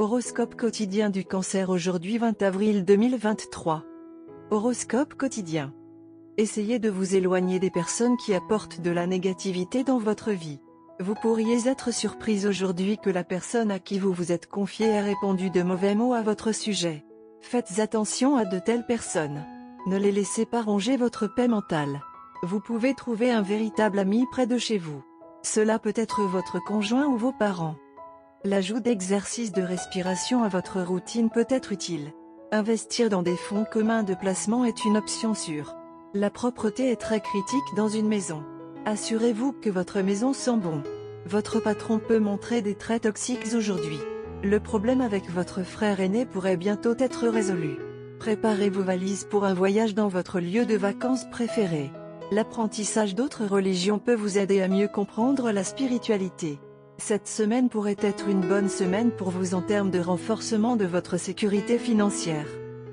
Horoscope quotidien du Cancer aujourd'hui 20 avril 2023. Horoscope quotidien. Essayez de vous éloigner des personnes qui apportent de la négativité dans votre vie. Vous pourriez être surprise aujourd'hui que la personne à qui vous vous êtes confié ait répondu de mauvais mots à votre sujet. Faites attention à de telles personnes. Ne les laissez pas ronger votre paix mentale. Vous pouvez trouver un véritable ami près de chez vous. Cela peut être votre conjoint ou vos parents. L'ajout d'exercices de respiration à votre routine peut être utile. Investir dans des fonds communs de placement est une option sûre. La propreté est très critique dans une maison. Assurez-vous que votre maison sent bon. Votre patron peut montrer des traits toxiques aujourd'hui. Le problème avec votre frère aîné pourrait bientôt être résolu. Préparez vos valises pour un voyage dans votre lieu de vacances préféré. L'apprentissage d'autres religions peut vous aider à mieux comprendre la spiritualité. Cette semaine pourrait être une bonne semaine pour vous en termes de renforcement de votre sécurité financière.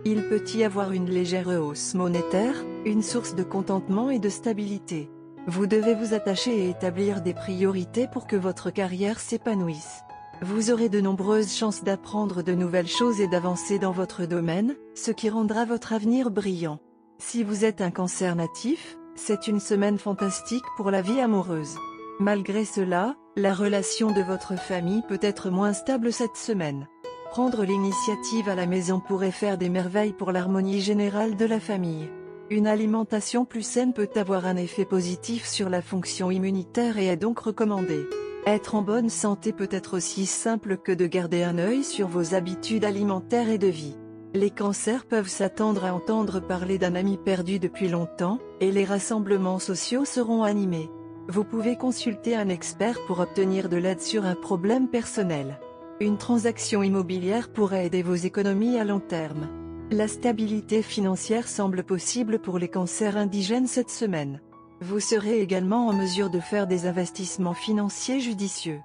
Il peut y avoir une légère hausse monétaire, une source de contentement et de stabilité. Vous devez vous attacher et établir des priorités pour que votre carrière s'épanouisse. Vous aurez de nombreuses chances d'apprendre de nouvelles choses et d'avancer dans votre domaine, ce qui rendra votre avenir brillant. Si vous êtes un Cancer natif, c'est une semaine fantastique pour la vie amoureuse. Malgré cela, la relation de votre famille peut être moins stable cette semaine. Prendre l'initiative à la maison pourrait faire des merveilles pour l'harmonie générale de la famille. Une alimentation plus saine peut avoir un effet positif sur la fonction immunitaire et est donc recommandée. Être en bonne santé peut être aussi simple que de garder un œil sur vos habitudes alimentaires et de vie. Les cancers peuvent s'attendre à entendre parler d'un ami perdu depuis longtemps, et les rassemblements sociaux seront animés. Vous pouvez consulter un expert pour obtenir de l'aide sur un problème personnel. Une transaction immobilière pourrait aider vos économies à long terme. La stabilité financière semble possible pour les cancers indigènes cette semaine. Vous serez également en mesure de faire des investissements financiers judicieux.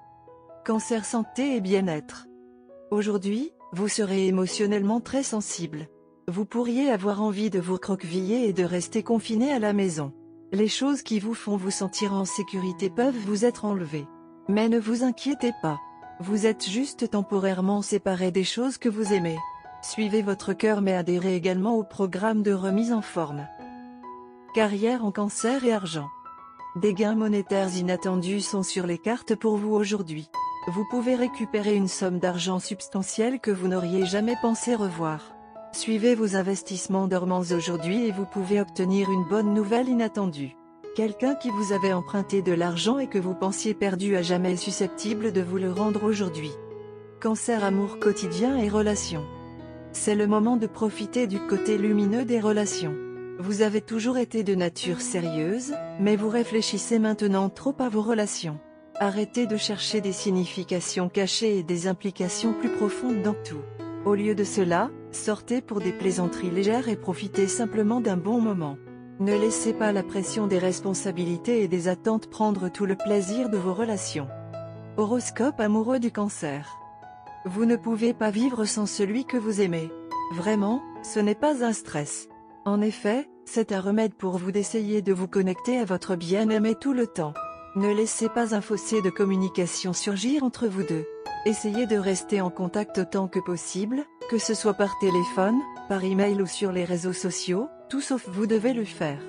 Cancer santé et bien-être. Aujourd'hui, vous serez émotionnellement très sensible. Vous pourriez avoir envie de vous recroqueviller et de rester confiné à la maison. Les choses qui vous font vous sentir en sécurité peuvent vous être enlevées. Mais ne vous inquiétez pas. Vous êtes juste temporairement séparé des choses que vous aimez. Suivez votre cœur mais adhérez également au programme de remise en forme. Carrière en Cancer et argent. Des gains monétaires inattendus sont sur les cartes pour vous aujourd'hui. Vous pouvez récupérer une somme d'argent substantielle que vous n'auriez jamais pensé revoir. Suivez vos investissements dormants aujourd'hui et vous pouvez obtenir une bonne nouvelle inattendue. Quelqu'un qui vous avait emprunté de l'argent et que vous pensiez perdu à jamais est susceptible de vous le rendre aujourd'hui. Cancer amour quotidien et relations. C'est le moment de profiter du côté lumineux des relations. Vous avez toujours été de nature sérieuse, mais vous réfléchissez maintenant trop à vos relations. Arrêtez de chercher des significations cachées et des implications plus profondes dans tout. Au lieu de cela, sortez pour des plaisanteries légères et profitez simplement d'un bon moment. Ne laissez pas la pression des responsabilités et des attentes prendre tout le plaisir de vos relations. Horoscope amoureux du Cancer. Vous ne pouvez pas vivre sans celui que vous aimez. Vraiment, ce n'est pas un stress. En effet, c'est un remède pour vous d'essayer de vous connecter à votre bien-aimé tout le temps. Ne laissez pas un fossé de communication surgir entre vous deux. Essayez de rester en contact autant que possible, que ce soit par téléphone, par email ou sur les réseaux sociaux, tout sauf vous devez le faire.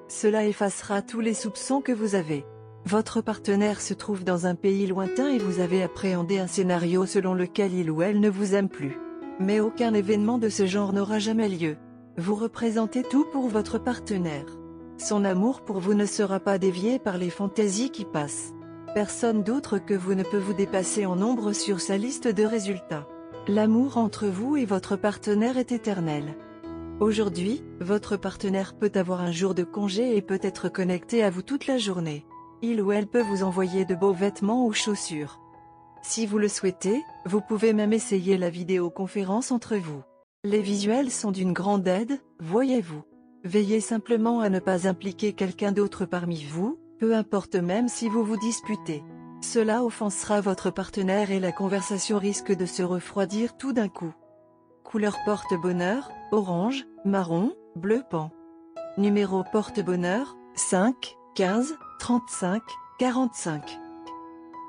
Cela effacera tous les soupçons que vous avez. Votre partenaire se trouve dans un pays lointain et vous avez appréhendé un scénario selon lequel il ou elle ne vous aime plus. Mais aucun événement de ce genre n'aura jamais lieu. Vous représentez tout pour votre partenaire. Son amour pour vous ne sera pas dévié par les fantaisies qui passent. Personne d'autre que vous ne peut vous dépasser en nombre sur sa liste de résultats. L'amour entre vous et votre partenaire est éternel. Aujourd'hui, votre partenaire peut avoir un jour de congé et peut être connecté à vous toute la journée. Il ou elle peut vous envoyer de beaux vêtements ou chaussures. Si vous le souhaitez, vous pouvez même essayer la vidéoconférence entre vous. Les visuels sont d'une grande aide, voyez-vous. Veillez simplement à ne pas impliquer quelqu'un d'autre parmi vous, peu importe même si vous vous disputez. Cela offensera votre partenaire et la conversation risque de se refroidir tout d'un coup. Couleur porte-bonheur, orange, marron, bleu pan. Numéro porte-bonheur, 5, 15, 35, 45.